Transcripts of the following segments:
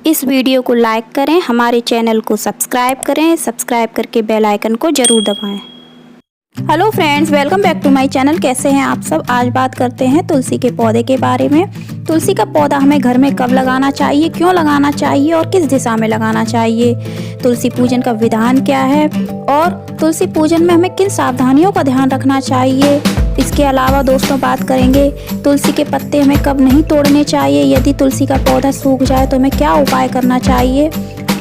इस वीडियो को लाइक करें, हमारे चैनल को सब्सक्राइब करें, सब्सक्राइब करके बेल आइकन को जरूर दबाएं। Hello friends, welcome back to my channel. कैसे हैं आप सब। आज बात करते हैं तुलसी के पौधे के बारे में। तुलसी का पौधा हमें घर में कब लगाना चाहिए, क्यों लगाना चाहिए और किस दिशा में लगाना चाहिए, तुलसी पूजन का विधान क्या है और तुलसी पूजन में हमें किन सावधानियों का ध्यान रखना चाहिए। इसके अलावा दोस्तों बात करेंगे तुलसी के पत्ते हमें कब नहीं तोड़ने चाहिए, यदि तुलसी का पौधा सूख जाए तो हमें क्या उपाय करना चाहिए,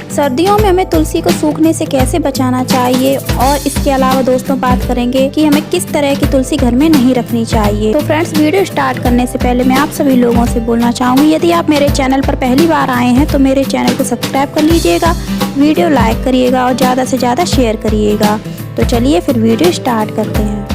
सर्दियों में हमें तुलसी को सूखने से कैसे बचाना चाहिए और इसके अलावा दोस्तों बात करेंगे कि हमें किस तरह की तुलसी घर में नहीं रखनी चाहिए। तो फ्रेंड्स, वीडियो स्टार्ट करने से पहले मैं आप सभी लोगों से बोलना चाहूँगी, यदि आप मेरे चैनल पर पहली बार आए हैं तो मेरे चैनल को सब्सक्राइब कर लीजिएगा, वीडियो लाइक करिएगा और ज़्यादा से ज़्यादा शेयर करिएगा। तो चलिए फिर वीडियो स्टार्ट करते हैं।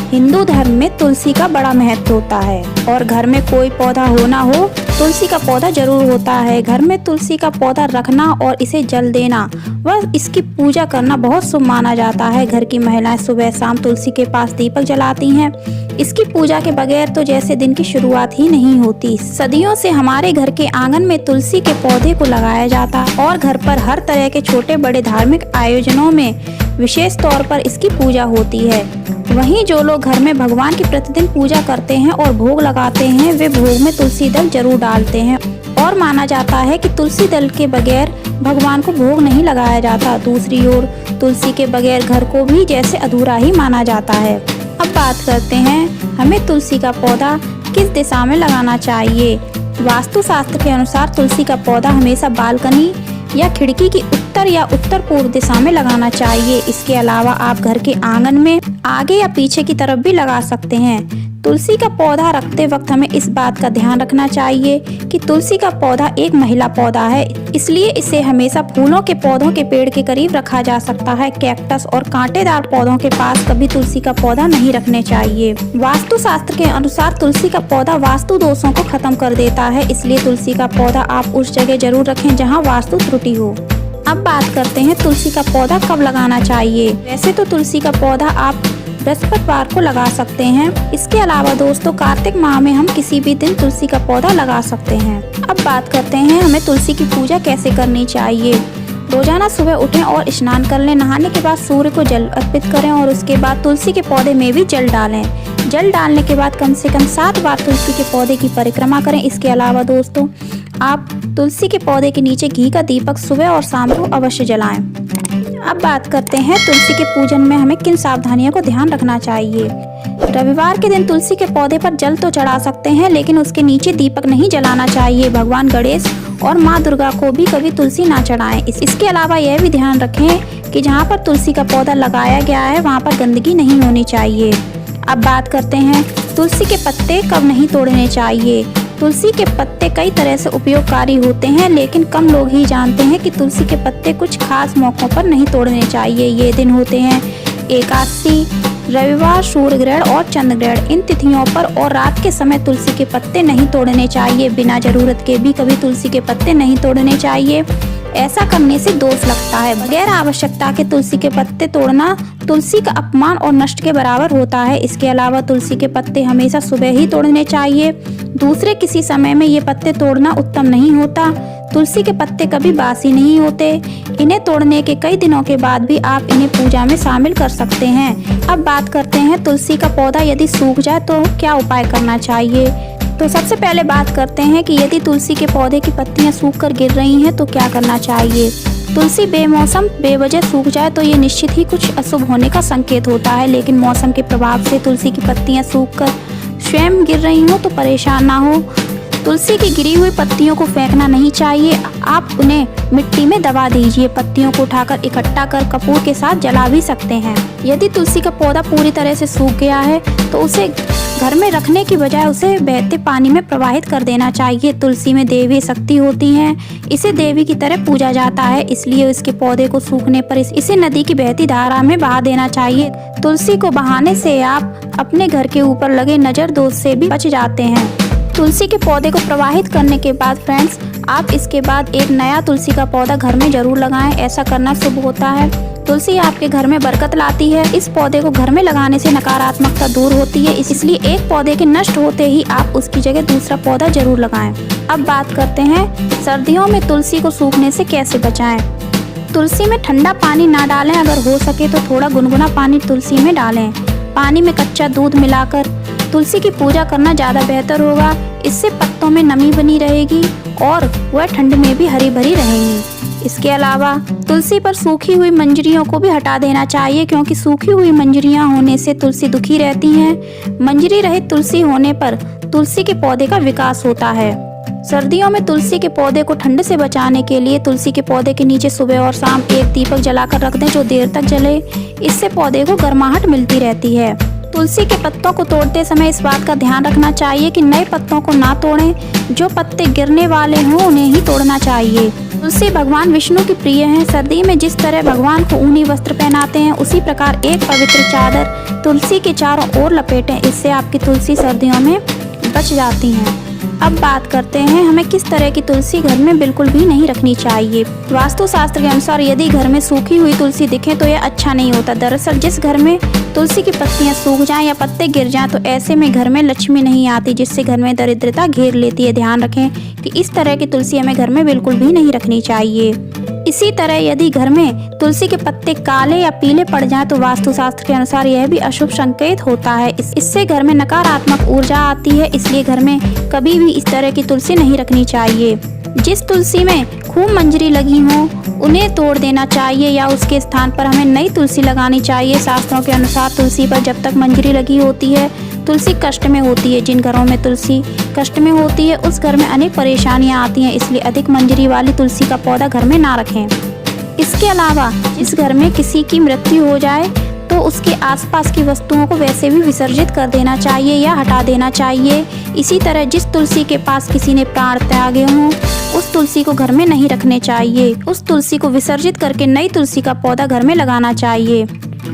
हिंदू धर्म में तुलसी का बड़ा महत्व होता है और घर में कोई पौधा हो ना हो, तुलसी का पौधा जरूर होता है। घर में तुलसी का पौधा रखना और इसे जल देना व इसकी पूजा करना बहुत शुभ माना जाता है। घर की महिलाएं सुबह शाम तुलसी के पास दीपक जलाती हैं। इसकी पूजा के बगैर तो जैसे दिन की शुरुआत ही नहीं होती। सदियों से हमारे घर के आंगन में तुलसी के पौधे को लगाया जाता और घर पर हर तरह के छोटे बड़े धार्मिक आयोजनों में विशेष तौर पर इसकी पूजा होती है। वहीं जो लोग घर में भगवान की प्रतिदिन पूजा करते हैं और भोग लगाते हैं, वे भोग में तुलसी दल जरूर डालते हैं और माना जाता है कि तुलसी दल के बगैर भगवान को भोग नहीं लगाया जाता। दूसरी ओर तुलसी के बगैर घर को भी जैसे अधूरा ही माना जाता है। अब बात करते हैं हमें तुलसी का पौधा किस दिशा में लगाना चाहिए। वास्तुशास्त्र के अनुसार तुलसी का पौधा हमेशा बालकनी या खिड़की की उत्तर या उत्तर पूर्व दिशा में लगाना चाहिए। इसके अलावा आप घर के आंगन में आगे या पीछे की तरफ भी लगा सकते हैं। तुलसी का पौधा रखते वक्त हमें इस बात का ध्यान रखना चाहिए कि तुलसी का पौधा एक महिला पौधा है, इसलिए इसे हमेशा फूलों के पौधों के पेड़ के करीब रखा जा सकता है। कैक्टस और कांटेदार पौधों के पास कभी तुलसी का पौधा नहीं रखने चाहिए। वास्तुशास्त्र के अनुसार तुलसी का पौधा वास्तु दोषों को खत्म कर देता है, इसलिए तुलसी का पौधा आप उस जगह जरूर रखें जहाँ वास्तु त्रुटि हो। अब बात करते हैं तुलसी का पौधा कब लगाना चाहिए। वैसे तो तुलसी का पौधा आप बृहस्पतिवार को लगा सकते हैं। इसके अलावा दोस्तों कार्तिक माह में हम किसी भी दिन तुलसी का पौधा लगा सकते हैं। अब बात करते हैं हमें तुलसी की पूजा कैसे करनी चाहिए। रोजाना सुबह उठें और स्नान कर लें। नहाने के बाद सूर्य को जल अर्पित करें और उसके बाद तुलसी के पौधे में भी जल डालें। जल डालने के बाद कम से कम 7 बार तुलसी के पौधे की परिक्रमा करें। इसके अलावा दोस्तों आप तुलसी के पौधे के नीचे घी का दीपक सुबह और शाम को अवश्य जलाएं। अब बात करते हैं तुलसी के पूजन में हमें किन सावधानियों को ध्यान रखना चाहिए। रविवार के दिन तुलसी के पौधे पर जल तो चढ़ा सकते हैं, लेकिन उसके नीचे दीपक नहीं जलाना चाहिए। भगवान गणेश और माँ दुर्गा को भी कभी तुलसी ना चढ़ाएं। इसके अलावा यह भी ध्यान रखें कि जहाँ पर तुलसी का पौधा लगाया गया है वहाँ पर गंदगी नहीं होनी चाहिए। अब बात करते हैं तुलसी के पत्ते कब नहीं तोड़ने चाहिए। तुलसी के पत्ते कई तरह से उपयोगकारी होते हैं, लेकिन कम लोग ही जानते हैं कि तुलसी के पत्ते कुछ खास मौकों पर नहीं तोड़ने चाहिए। ये दिन होते हैं एकादशी, रविवार, सूर्य ग्रहण और चंद्र ग्रहण। इन तिथियों पर और रात के समय तुलसी के पत्ते नहीं तोड़ने चाहिए। बिना जरूरत के भी कभी तुलसी के पत्ते नहीं तोड़ने चाहिए, ऐसा करने से दोष लगता है। बगैर आवश्यकता के तुलसी के पत्ते तोड़ना तुलसी का अपमान और नष्ट के बराबर होता है। इसके अलावा तुलसी के पत्ते हमेशा सुबह ही तोड़ने चाहिए, दूसरे किसी समय में ये पत्ते तोड़ना उत्तम नहीं होता। तुलसी के पत्ते कभी बासी नहीं होते। इन्हें तोड़ने के कई दिनों के बाद भी आप इन्हें पूजा में शामिल कर सकते हैं। अब बात करते हैं तुलसी का पौधा यदि सूख जाए तो क्या उपाय करना चाहिए। तो सबसे पहले बात करते हैं कि यदि तुलसी के पौधे की पत्तियां सूखकर गिर रही हैं तो क्या करना चाहिए। तुलसी बेमौसम बेवजह सूख जाए तो ये निश्चित ही कुछ अशुभ होने का संकेत होता है, लेकिन मौसम के प्रभाव से तुलसी की पत्तियां सूखकर स्वयं गिर रही हो तो परेशान ना हो। तुलसी की गिरी हुई पत्तियों को फेंकना नहीं चाहिए, आप उन्हें मिट्टी में दबा दीजिए। पत्तियों को उठाकर इकट्ठा कर कपूर के साथ जला भी सकते हैं। यदि तुलसी का पौधा पूरी तरह से सूख गया है तो उसे घर में रखने की बजाय उसे बहते पानी में प्रवाहित कर देना चाहिए। तुलसी में देवी शक्ति होती है, इसे देवी की तरह पूजा जाता है, इसलिए इसके पौधे को सूखने पर इसे नदी की बहती धारा में बहा देना चाहिए। तुलसी को बहाने से आप अपने घर के ऊपर लगे नजर दोष से भी बच जाते हैं। तुलसी के पौधे को प्रवाहित करने के बाद फ्रेंड्स आप इसके बाद एक नया तुलसी का पौधा घर में जरूर लगाएं, ऐसा करना शुभ होता है। तुलसी आपके घर में बरकत लाती है। इस पौधे को घर में लगाने से नकारात्मकता दूर होती है, इसलिए एक पौधे के नष्ट होते ही आप उसकी जगह दूसरा पौधा जरूर लगाएं। अब बात करते हैं सर्दियों में तुलसी को सूखने से कैसे बचाएं। तुलसी में ठंडा पानी ना डालें, अगर हो सके तो थोड़ा गुनगुना पानी तुलसी में डालें। पानी में कच्चा दूध मिलाकर तुलसी की पूजा करना ज़्यादा बेहतर होगा। इससे पत्तों में नमी बनी रहेगी और वह ठंड में भी हरी भरी रहेंगी। इसके अलावा तुलसी पर सूखी हुई मंजरियों को भी हटा देना चाहिए, क्योंकि सूखी हुई मंजरियां होने से तुलसी दुखी रहती हैं। मंजरी रहित तुलसी होने पर तुलसी के पौधे का विकास होता है। सर्दियों में तुलसी के पौधे को ठंड से बचाने के लिए तुलसी के पौधे के नीचे सुबह और शाम एक दीपक जलाकर रख दें, जो देर तक जले। इससे पौधे को गर्माहट मिलती रहती है। तुलसी के पत्तों को तोड़ते समय इस बात का ध्यान रखना चाहिए कि नए पत्तों को ना तोड़ें, जो पत्ते गिरने वाले हों उन्हें ही तोड़ना चाहिए। तुलसी भगवान विष्णु की प्रिय है। सर्दी में जिस तरह भगवान को ऊनी वस्त्र पहनाते हैं, उसी प्रकार एक पवित्र चादर तुलसी के चारों ओर लपेटें। इससे आपकी तुलसी सर्दियों में बच जाती हैं। अब बात करते हैं हमें किस तरह की तुलसी घर में बिल्कुल भी नहीं रखनी चाहिए। वास्तु शास्त्र के अनुसार यदि घर में सूखी हुई तुलसी दिखे तो यह अच्छा नहीं होता। दरअसल जिस घर में तुलसी की पत्तियां सूख जाएं या पत्ते गिर जाएं तो ऐसे में घर में लक्ष्मी नहीं आती, जिससे घर में दरिद्रता घेर लेती है। ध्यान रखें कि इस तरह की तुलसी हमें घर में बिल्कुल भी नहीं रखनी चाहिए। इसी तरह यदि घर में तुलसी के पत्ते काले या पीले पड़ जाएं तो वास्तुशास्त्र के अनुसार यह भी अशुभ संकेत होता है। इससे घर में नकारात्मक ऊर्जा आती है, इसलिए घर में कभी भी इस तरह की तुलसी नहीं रखनी चाहिए। जिस तुलसी में खूब मंजरी लगी हो उन्हें तोड़ देना चाहिए या उसके स्थान पर हमें नई तुलसी लगानी चाहिए। शास्त्रों के अनुसार तुलसी पर जब तक मंजरी लगी होती है तुलसी कष्ट में होती है। जिन घरों में तुलसी कष्ट में होती है उस घर में अनेक परेशानियां आती हैं, इसलिए अधिक मंजरी वाली तुलसी का पौधा घर में ना रखें। इसके अलावा जिस घर में किसी की मृत्यु हो जाए तो उसके आसपास की वस्तुओं को वैसे भी विसर्जित कर देना चाहिए या हटा देना चाहिए। इसी तरह जिस तुलसी के पास किसी ने प्राण त्यागे हों उस तुलसी को घर में नहीं रखने चाहिए। उस तुलसी को विसर्जित करके नई तुलसी का पौधा घर में लगाना चाहिए।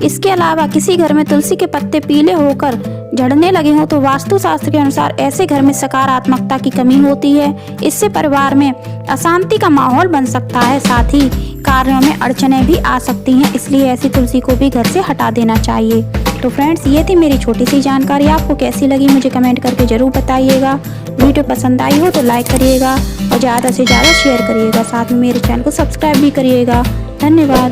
इसके अलावा किसी घर में तुलसी के पत्ते पीले होकर झड़ने लगे हों तो वास्तुशास्त्र के अनुसार ऐसे घर में सकारात्मकता की कमी होती है। इससे परिवार में अशांति का माहौल बन सकता है, साथ ही कार्यों में अड़चनें भी आ सकती हैं, इसलिए ऐसी तुलसी को भी घर से हटा देना चाहिए। तो फ्रेंड्स, ये थी मेरी छोटी सी जानकारी। आपको कैसी लगी मुझे कमेंट करके जरूर बताइएगा। वीडियो पसंद आई हो तो लाइक करिएगा और ज़्यादा से ज़्यादा शेयर करिएगा। साथ में मेरे चैनल को सब्सक्राइब भी करिएगा। धन्यवाद।